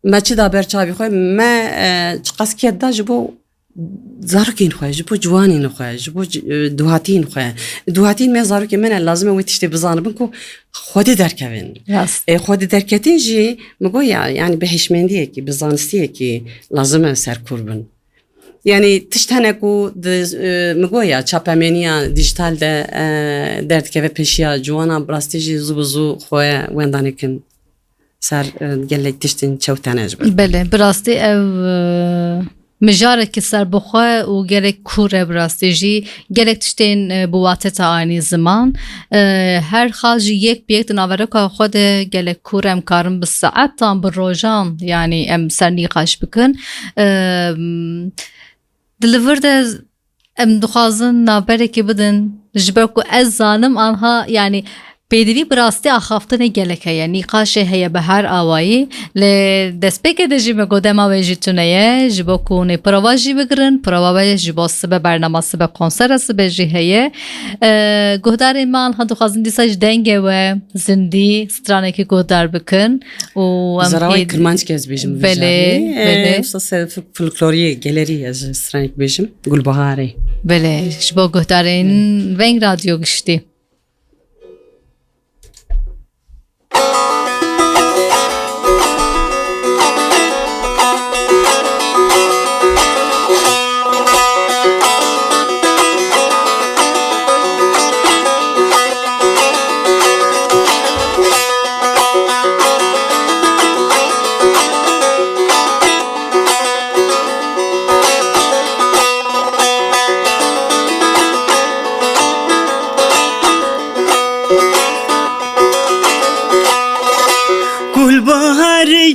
ما چی دابر چابی خواه ما چقاس کیت دا جبو زارکین خواه جبو جوانین خواه جبو دوهاتین خواه دوهاتین ما زارکی من لازمه وی تشتی بزانه بنکو خودی درکوین خودی درکتین جی مگو yani به هشمندیه کی بزانستیه کی لازمه سرکور بن yani tişteneku مگویا چاپمنیا دیجیتال ده درد که پیشیا جوانا براستیجی زوبزو خواه وندانکن سر گله تشتین چوتانه جبر بله براستی ev مجارك سر بخوا و gerek kure براستیجی gerek tiştên bu wateta aynı zaman her xalji yek bir naveraka xwe de gelek kure em karin bi saetan bi rojan yani em ser nîqaş bikin deliver de em dixwazin naberekê bidin ji ber ku ez zanim anha yani پیدوی براستی آخافتن گلک هیا نیقاش هیا به هر آوایی ل دسپیک دژی مگودم آویجی تونه جبو کونه پرواجی بگرن پرواجی جبو سب برنامه سب کنسر سب جی هیا گهدار ایمان هندو خازن دیساج دنگه و زندی سترانه که گهدار بکن و زراوی کرمانچ که از بیشم بله فصل فولکلوری گالری از سترانه بیشم گلبهاره بله جبو گهدارین ونگ رادیو گشتی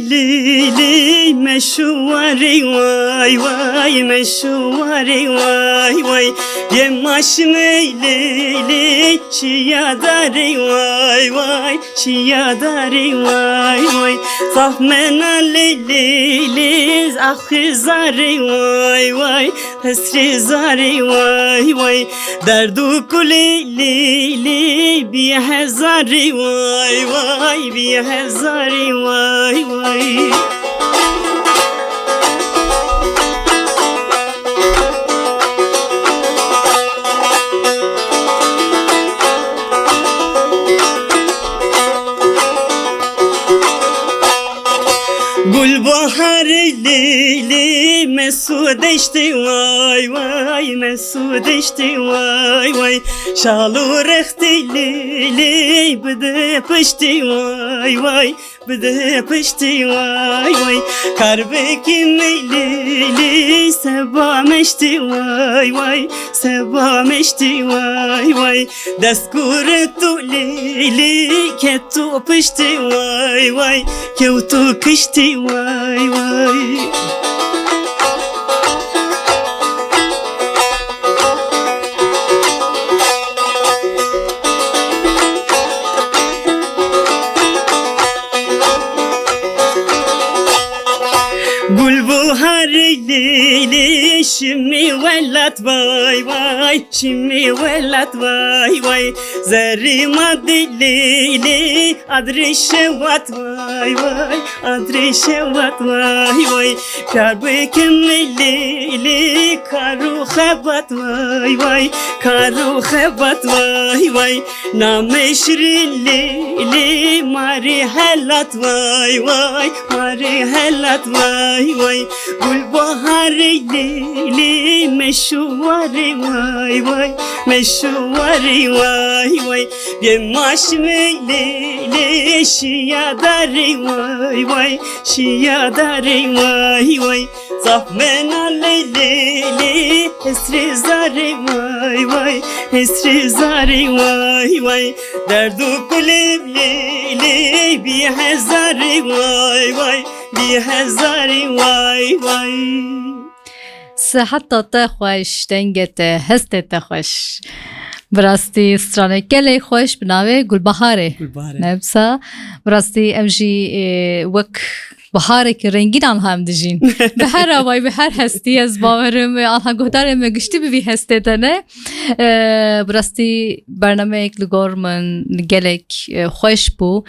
لیلی مشواری وای وای مشواری وای وای یه ماشم لیلی چیا داری وای وای چیا داری وای وای صاف منا لیلی آخر زاری وای وای حسری زاری وای وای دردو کلی لیلی بی هزاری وای وای بی هزاری وای وای گلبهار لیلی مسودشتی وای وای مسودشتی وای وای شالو رختی لیلی بده پشتی وای وای بده پشتی وای وای کربکی لیلی سبا مشتی وای وای سبا مشتی وای وای دستگور تو لیلی که تو پشتی وای وای که تو کشتی وای وای گلبهار لیلی شمی ولت وای وای شمی ولت وای وای زری مادی لیلی ادریش وات وای وای ادریش وات وای وای کار بکم لیلی کارو خبات وای وای کارو خبات وای وای نامشری لیلی ماری حلت وای وای ماری حلت وای وای گلبهار لیلی مشواری وای وای مشواری وای وای یه ماشم لیلی شیا داری وای وای شیا داری وای وای صاف منا لیلی حسری زاری وای وای حسری زاری وای وای دردو کلیم لیلی بی هزاری وای وای بی هزاری وای وای صحت تا خوش دنگت هست تا خوش براستی سترانه کلی خوش بناوه گلبهاره نبسا براستی امجی وک بهاره که رنگین آنها هم دجین به هر آوای به هر هستی از باورم آنها گهدارم گشتی بی هسته دنه براستی برنامه یک لگور من گلک خوش بو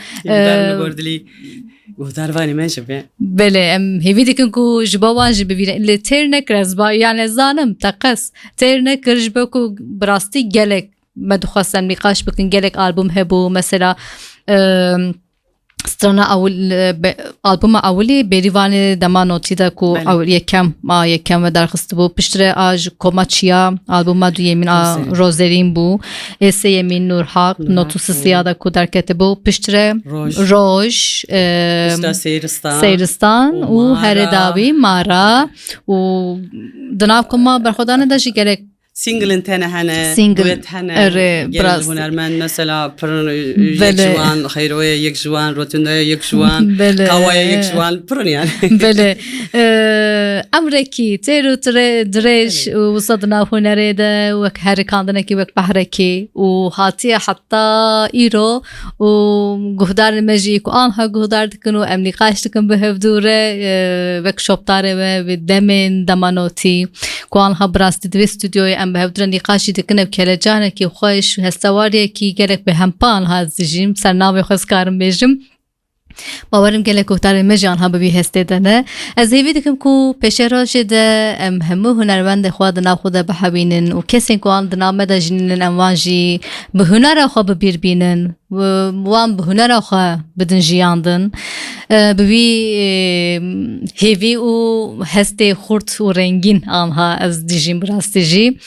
گهدار وانی منشه به بله ام هیوی دیکن کو جبا وانجی ببینه اللي تیر نکرز با یعنی زانم تقص تیر نکرج با کو براستی گلک مدخواستم نقاش بکن گلک آلبوم هبو مثلا سترانه اول آلبوم اولی بریوان دمانوتی دا کو اول یکم و درخست بو پشتر آج کوماچیا آلبوم دو یمین روزرین بو ایسه یمین نورحق نوتوس سیاده کو درکت بو پشتر روش سیرستان و هرداوی مارا و دناب کما برخودانه داشی گلک سینگلن تنه هنه سینگل. دویت هنه آره، گل براست. هنرمند مثلا پرن یک بله. جوان خیروی یک جوان روتونده یک جوان بله. کاوای یک جوان پرن yani بله امریکی تیرو درش و صدنا هنره ده وک هر کاندنه کی وک بحرکی و هاتیه حتی ایرو و گهدار مجی کو آنها گهدار دکن و امریکاش دکن به هفدوره وک شوبتاره و دمن دمانوتی کو آنها براستی دوی استودیوی ام به هفدوره نقاشی دکن بکله جانه کی خوش هستواریه کی گلک به همپان هازجیم سرنامه خوش کارم بیجم باورم گله کوتاه مجان ها ببی هسته دنه از هیوی دکم کو پیش راش ده همه هنرمند خود نخوده بحبینن و کسی که آن دنامه ده جنین امواجی به هنر خو ببیر بینن و وان به هنر خو بدن جیاندن ببی هیوی و هسته خورد و رنگین آنها از دیجیم براستیجی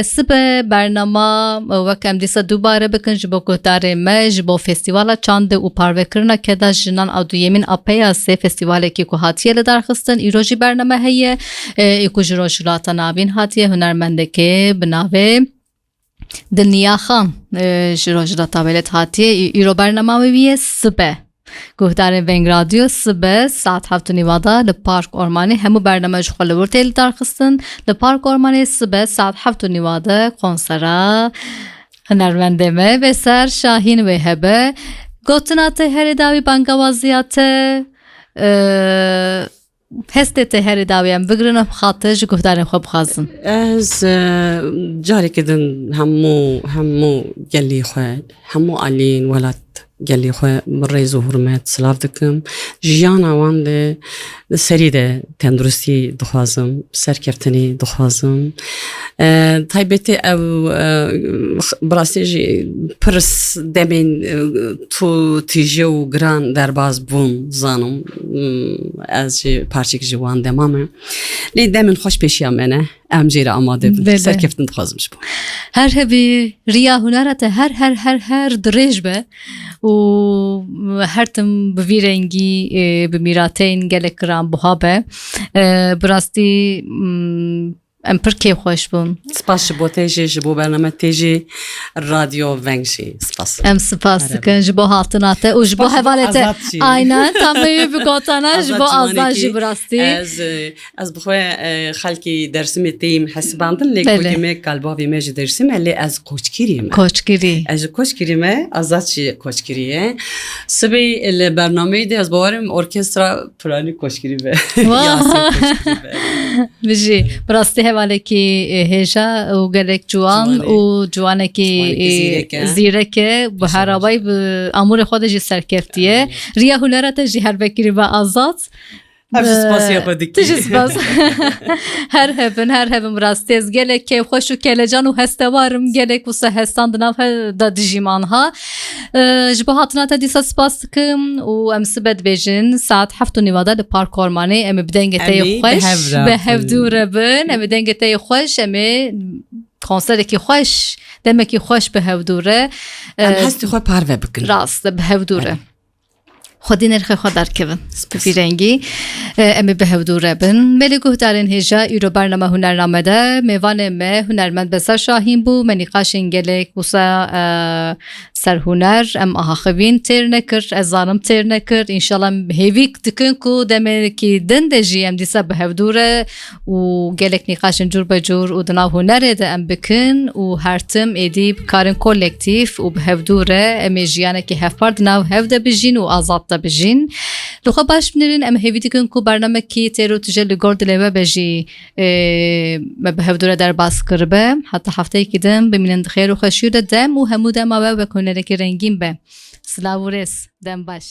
سبه برنامه وکم دیسا دوباره بکن جبو کوتاه مج با فستیوال چاند و پارو کرنا کدا جنان او یمین اپیا سه فستیوالی که کو هاتیه لدار خستن ایروجی برنامه هیه ایکو جروشلاتا نابین هاتیه هنرمنده که بناوه دنیا خان جروشلاتا ولت هاتیه ایرو برنامه ویه سبه گهدار ونگ رادیو سبه ساعت 7 نیوادا لپارک اورمانی همو برنامه جخوله ورته لدار خستن لپارک اورمانی سبه ساعت 7 نیوادا کنسرا هنرمنده me ve ser Şahin ve hebe گوتناته هر داوی بانگوازیاته هستته هر داوی ام بگرنم خاطر جو گفتارم خوب خازن از جاری کدن همو گلی خود همو آلین ولد گلی خود مره ظهورمت سلاف دکم جیان آوان ده سری ده تندرستی دخوازم سرکفتنی دخوازم تایبتی او براستی جی پرس دمین تو تیجه و گران درباز بون زانم از جی پارچیک جوان دمامه لی دمین خوش پیشی امنه امجیر آماده بود سرکفتن دخوازمش بود هر هبی ریا هنرات هر دریج به و هر تم بویرنگی بمیراتین گلک رام بهابه براستی ام پر کی خوش بون سپاس جبو تیجی جبو برنامه تیجی رادیو ونگشی سپاس ام سپاس کن جبو هاتناته و جبو حوالته aynen tabii bir gotana جبو آزادی براستی از بخواه خالکی درسمی تیم حسباندن لیکن که کالباوی میج درسیم ولی از کوچکیریم از کوچکیریم آزادی کوچکیریه سبی برنامه دی از باورم ارکسترا پرانی کوچکیریه بجی براستی حواله کی هجا و گلک جوان و جوانه کی زیرکه به هر آبای به امور خودش سرکفتیه ریا هنرات جی هر بکری با آزاد سپاسی خودی سپاس هر هبن براستی از گلک که خوش و کلجان و هستوارم گلک و سهستان دناف دا دیجیمان ها جبو هاتنات دیسا سپاس کم و امسبت بیجن ساعت 7 نیوادا ده پارک اورمانی ام بدنگته خوش به هفدور بن ام بدنگته خوش ام کنسر کی خوش دمکی خوش به هفدوره هستی خواه پارو بکن راست به هفدوره خودی نرخ خود در کن بفیرنگی امی به هفدوره بن بلی گهدارین هجا ایرو برنامه هنرنامه ده میوان ما هنرمند بسر شاهین بو منیقاش انگلک بوسا سر هنر ام آها خوین تیر نکر ازانم تیر نکر انشالله هیویک دکن کو دمه کی دندجی ام دیسا به هفدوره و گلک نیقاشن جور بجور و دناو هنره ده ام بکن و هرتم ایدی بکارن کولکتیف و به هفدوره امی جیانه که هفپار دناو هفده بجین و آزاد بجین لخوا باش بنرین ام هیوی دکن کو برنامه کی تیرو تجل گرد لیوه بجی به هفدوره در باز کربه حتی هفته کدم بمینند خیر و خشیو دم و همو دم آوه بکنه که رنگین به سلاورس دم باش